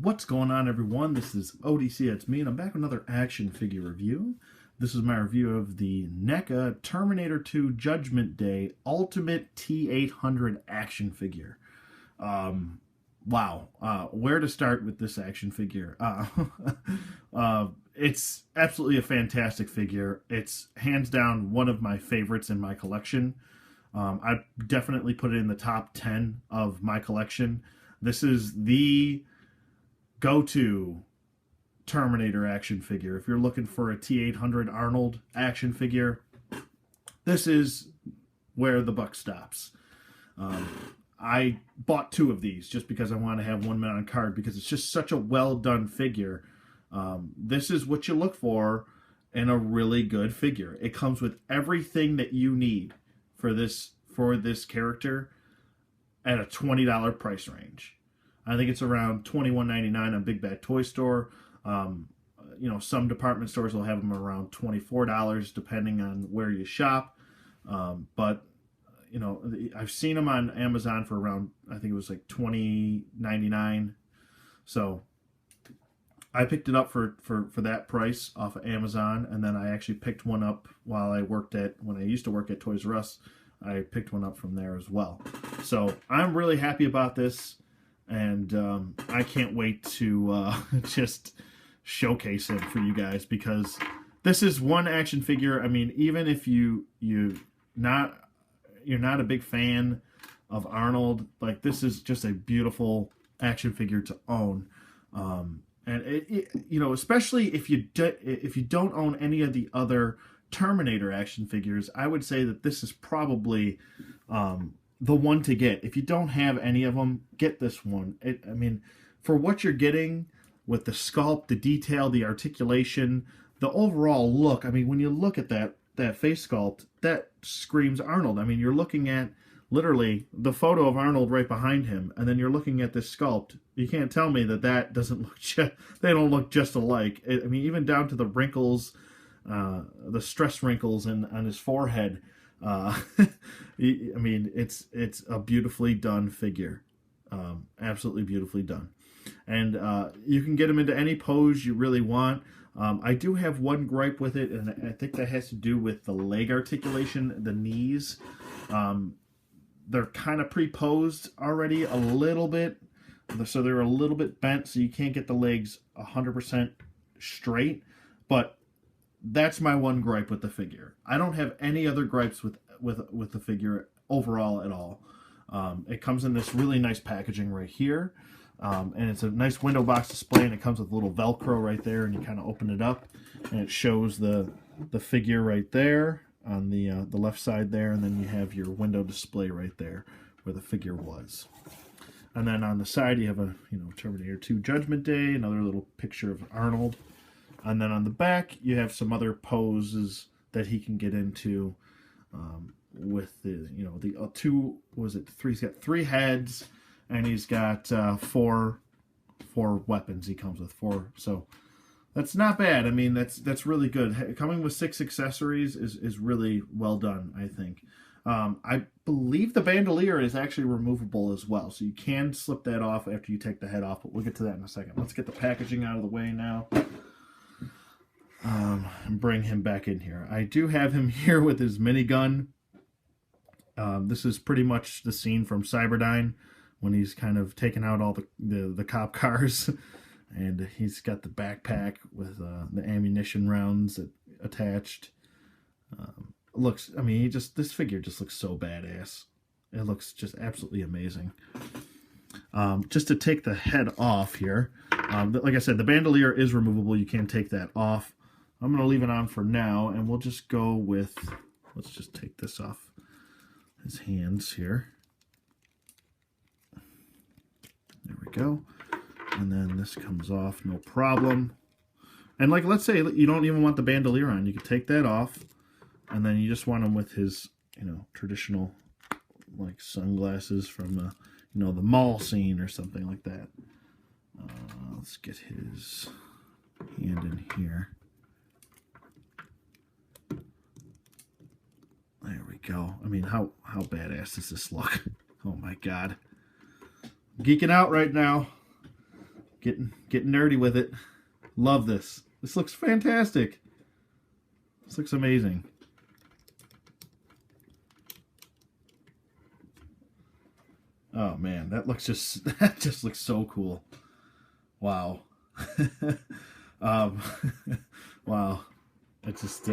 What's going on, everyone? This is ODC, it's me, and I'm back with another action figure review. This is my review of the NECA Terminator 2 Judgment Day Ultimate T-800 action figure. Wow. Where to start with this action figure? It's absolutely a fantastic figure. It's hands down one of my favorites in my collection. I definitely put it in the top 10 of my collection. This is the go-to Terminator action figure. If you're looking for a T-800 Arnold action figure, this is where the buck stops. I bought two of these just because I want to have one on card because it's just such a well-done figure. This is what you look for in a really good figure. It comes with everything that you need for this character at a $20 price range. I think it's around $21.99 on Big Bad Toy Store. Some department stores will have them around $24 depending on where you shop. But I've seen them on Amazon for around, I think it was like $20.99. So I picked it up for that price off of Amazon, and then I actually picked one up when I used to work at Toys R Us. I picked one up from there as well. So I'm really happy about this. And I can't wait to just showcase it for you guys, because this is one action figure. I mean, even if you're not a big fan of Arnold, like, this is just a beautiful action figure to own. And especially if you don't own any of the other Terminator action figures, I would say that this is probably the one to get. If you don't have any of them, get this one. For what you're getting with the sculpt, the detail, the articulation, the overall look, when you look at that face sculpt, that screams Arnold. You're looking at literally the photo of Arnold right behind him, and then you're looking at this sculpt. You can't tell me that doesn't look they don't look just alike. Even down to the wrinkles, the stress wrinkles on his forehead. It's a beautifully done figure. Absolutely beautifully done. And you can get him into any pose you really want. I do have one gripe with it, and I think that has to do with the leg articulation, the knees. They're kind of pre-posed already a little bit, so they're a little bit bent, so you can't get the legs 100% straight. But that's my one gripe with the figure. I don't have any other gripes with the figure overall at all. It comes in this really nice packaging right here, and it's a nice window box display, and it comes with a little Velcro right there, and you kind of open it up, and it shows the figure right there on the left side there, and then you have your window display right there where the figure was. And then on the side you have a Terminator 2 Judgment Day, another little picture of Arnold. And then on the back, you have some other poses that he can get into with the two, three? He's got 3 heads, and he's got four weapons. He comes with 4, so that's not bad. That's really good. Coming with 6 accessories is really well done, I think. I believe the bandolier is actually removable as well, so you can slip that off after you take the head off, but we'll get to that in a second. Let's get the packaging out of the way now. And bring him back in here. I do have him here with his minigun. This is pretty much the scene from Cyberdyne when he's kind of taking out all the cop cars, and he's got the backpack with the ammunition rounds attached. This figure just looks so badass. It looks just absolutely amazing. Just to take the head off here, like I said, the bandolier is removable. You can take that off. I'm going to leave it on for now, and we'll just go with, let's just take this off his hands here. There we go. And then this comes off, no problem. And let's say you don't even want the bandolier on. You can take that off, and then you just want him with his, traditional, sunglasses from, the mall scene or something like that. Let's get his hand in here. There we go. How badass does this look? Oh my god. Geeking out right now. Getting nerdy with it. Love this. This looks fantastic. This looks amazing. Oh man, that just looks so cool. Wow. Wow. I just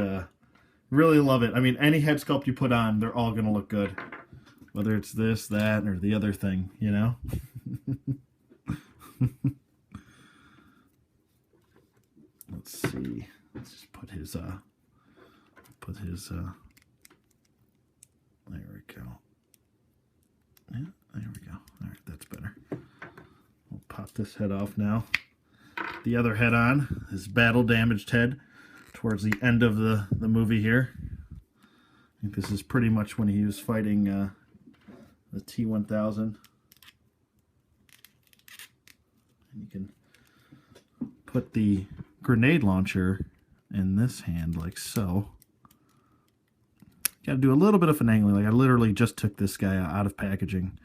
really love it. I mean, any head sculpt you put on, they're all going to look good. Whether it's this, that, or the other thing, you know? Let's see. Let's just put his, there we go. Yeah, there we go. All right, that's better. We'll pop this head off now. The other head on, his battle-damaged head, towards the end of the movie here. I think this is pretty much when he was fighting the T-1000. And you can put the grenade launcher in this hand like so. Got to do a little bit of finagling. Like I literally just took this guy out of packaging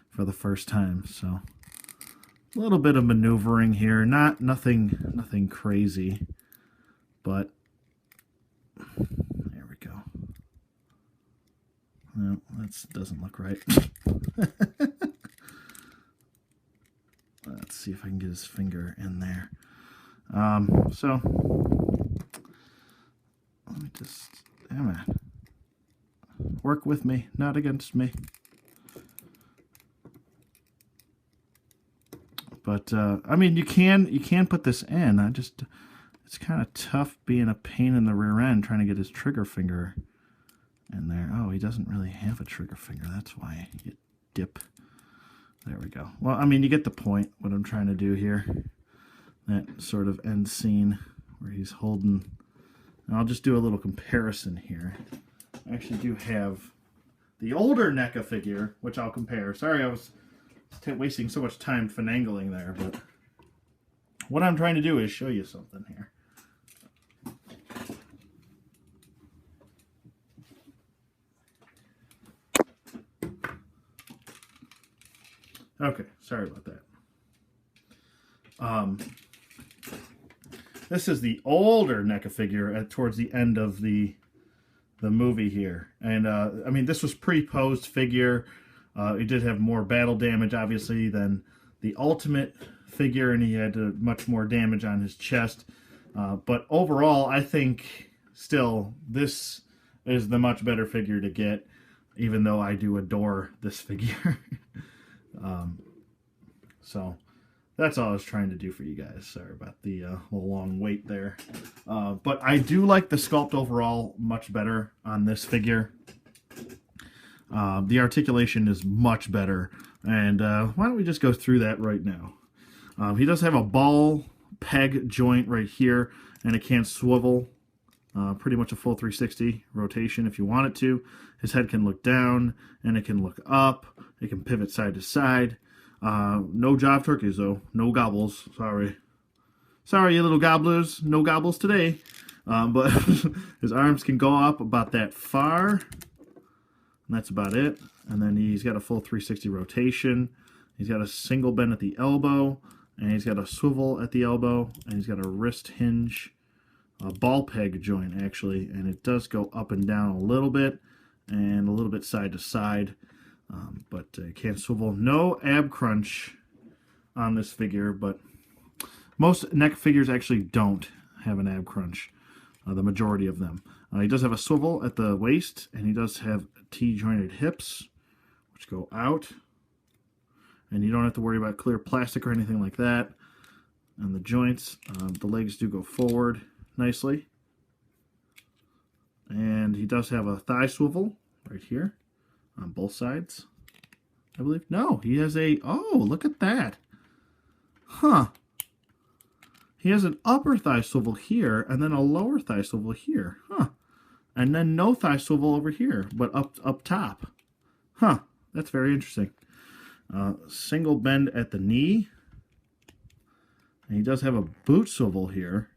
for the first time, so a little bit of maneuvering here. Nothing crazy, but there we go. No, that doesn't look right. Let's see if I can get his finger in there. So let me just, damn it. Work with me, not against me. But I mean, you can put this in. It's kind of tough being a pain in the rear end trying to get his trigger finger in there. Oh, he doesn't really have a trigger finger. That's why you dip. There we go. Well, I mean, you get the point. What I'm trying to do here. That sort of end scene where he's holding. And I'll just do a little comparison here. I actually do have the older NECA figure, which I'll compare. Sorry, I was wasting so much time finagling there, but what I'm trying to do is show you something here. Okay, sorry about that. This is the older NECA figure towards the end of the movie here, and I mean, this was pre-posed figure. He did have more battle damage, obviously, than the Ultimate figure, and he had much more damage on his chest. But overall, I think still this is the much better figure to get, even though I do adore this figure. So that's all I was trying to do for you guys. Sorry about the little long wait there. But I do like the sculpt overall much better on this figure. The articulation is much better. And why don't we just go through that right now. He does have a ball peg joint right here, and it can swivel. Pretty much a full 360 rotation if you want it to. His head can look down, and it can look up. It can pivot side to side. No jive turkeys, though. No gobbles. Sorry. Sorry, you little gobblers. No gobbles today. But his arms can go up about that far. And that's about it. And then he's got a full 360 rotation. He's got a single bend at the elbow. And he's got a swivel at the elbow. And he's got a wrist hinge. A ball peg joint, actually. And it does go up and down a little bit. And a little bit side to side. But it can't swivel. No ab crunch on this figure, but most NECA figures actually don't have an ab crunch, the majority of them. He does have a swivel at the waist, and he does have T-jointed hips, which go out. And you don't have to worry about clear plastic or anything like that. And the joints, the legs do go forward nicely. And he does have a thigh swivel right here. On both sides, I believe. No, he has a... Oh, look at that. Huh. He has an upper thigh swivel here, and then a lower thigh swivel here. Huh. And then no thigh swivel over here, but up top. Huh. That's very interesting. Single bend at the knee. And he does have a boot swivel here,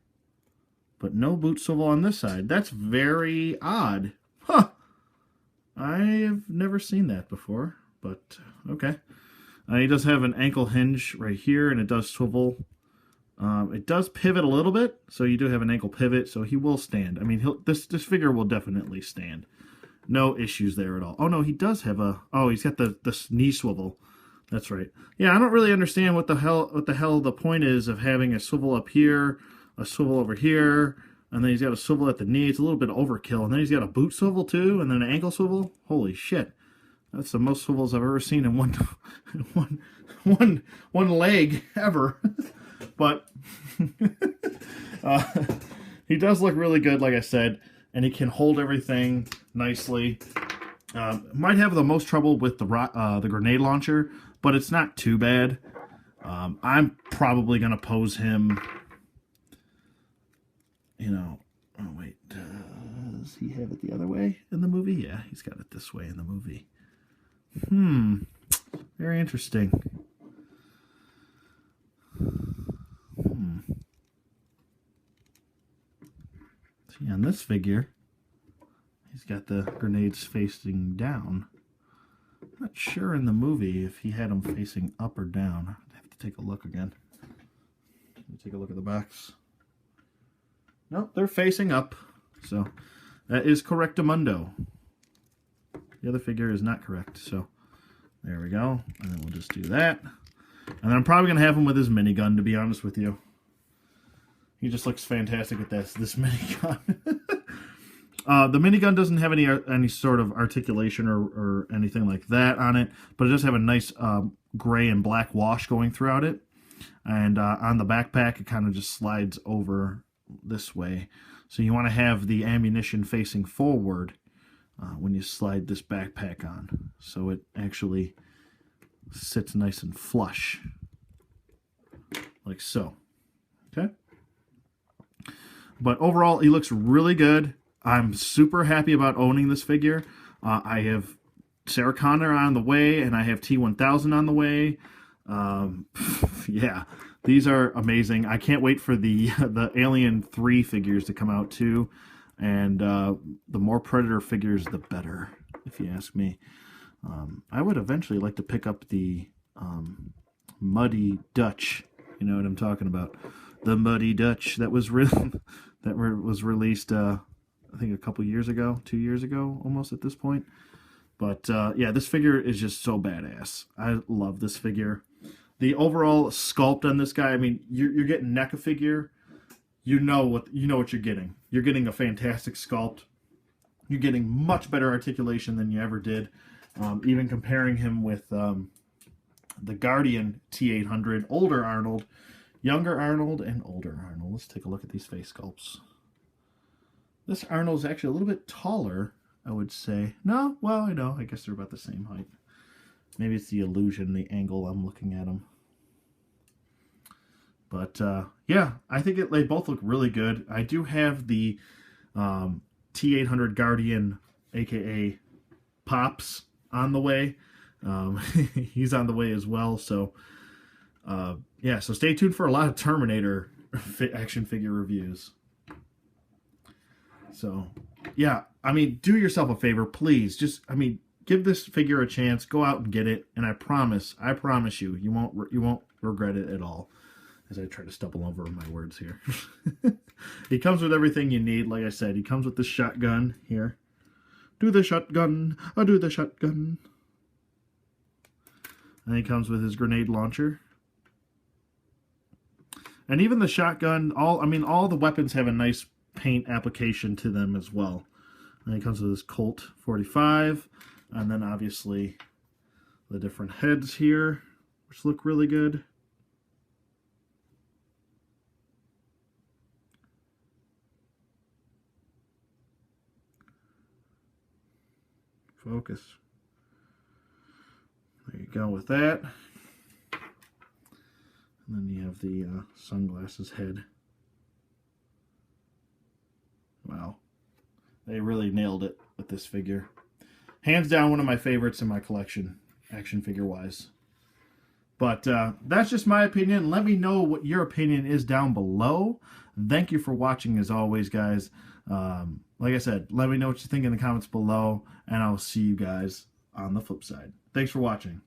but no boot swivel on this side. That's very odd. Huh. I've never seen that before, but okay. He does have an ankle hinge right here, and it does swivel It does pivot a little bit, so you do have an ankle pivot, so he will stand. I mean, this figure will definitely stand. No issues there at all. Oh, no, he does have a... Oh, he's got the knee swivel. That's right. Yeah, I don't really understand what the hell the point is of having a swivel up here, a swivel over here, and then he's got a swivel at the knee. It's a little bit overkill. And then he's got a boot swivel, too, and then an ankle swivel. Holy shit. That's the most swivels I've ever seen in one leg ever. But he does look really good, like I said, and he can hold everything nicely. Might have the most trouble with the grenade launcher, but it's not too bad. I'm probably going to pose him, you know... Oh, wait. Does he have it the other way in the movie? Yeah, he's got it this way in the movie. Very interesting. See, on this figure, he's got the grenades facing down. Not sure in the movie if he had them facing up or down. I'd have to take a look again. Let me take a look at the box. Nope, they're facing up. So that is correctamundo. The other figure is not correct. So there we go. And then we'll just do that. And then I'm probably going to have him with his minigun, to be honest with you. He just looks fantastic at this minigun. The minigun doesn't have any sort of articulation or anything like that on it, but it does have a nice gray and black wash going throughout it. And on the backpack, it kind of just slides over this way. So you want to have the ammunition facing forward when you slide this backpack on, so it actually sits nice and flush, like so. Okay. But overall, he looks really good. I'm super happy about owning this figure. I have Sarah Connor on the way, and I have T-1000 on the way. Yeah, these are amazing. I can't wait for the Alien 3 figures to come out too. And the more Predator figures, the better, if you ask me. I would eventually like to pick up the Muddy Dutch. You know what I'm talking about? The Muddy Dutch that was released, I think a couple years ago, 2 years ago, almost at this point. But yeah, this figure is just so badass. I love this figure. The overall sculpt on this guy. I mean, you're getting NECA figure. You know what you're getting. You're getting a fantastic sculpt. You're getting much better articulation than you ever did. Even comparing him with the Guardian T-800, older Arnold, younger Arnold, and older Arnold. Let's take a look at these face sculpts. This Arnold's actually a little bit taller, I would say. No, well, I know. I guess they're about the same height. Maybe it's the illusion, the angle I'm looking at them. But, yeah, I think they both look really good. I do have the T-800 Guardian, a.k.a. Pops, on the way. He's on the way as well. So, yeah, so stay tuned for a lot of Terminator action figure reviews. So, yeah, I mean, do yourself a favor, please. Just, I mean, give this figure a chance. Go out and get it. And I promise you, you won't regret it at all. As I try to stumble over my words here. He comes with everything you need. Like I said, he comes with the shotgun here. Do the shotgun. I do the shotgun. And he comes with his grenade launcher. And even the shotgun, all the weapons have a nice paint application to them as well. And he comes with his Colt 45. And then obviously the different heads here, which look really good. Focus. There you go with that. And then you have the sunglasses head. Wow. They really nailed it with this figure. Hands down one of my favorites in my collection, action figure-wise. But that's just my opinion. Let me know what your opinion is down below. Thank you for watching as always, guys. Like I said, let me know what you think in the comments below, and I'll see you guys on the flip side. Thanks for watching.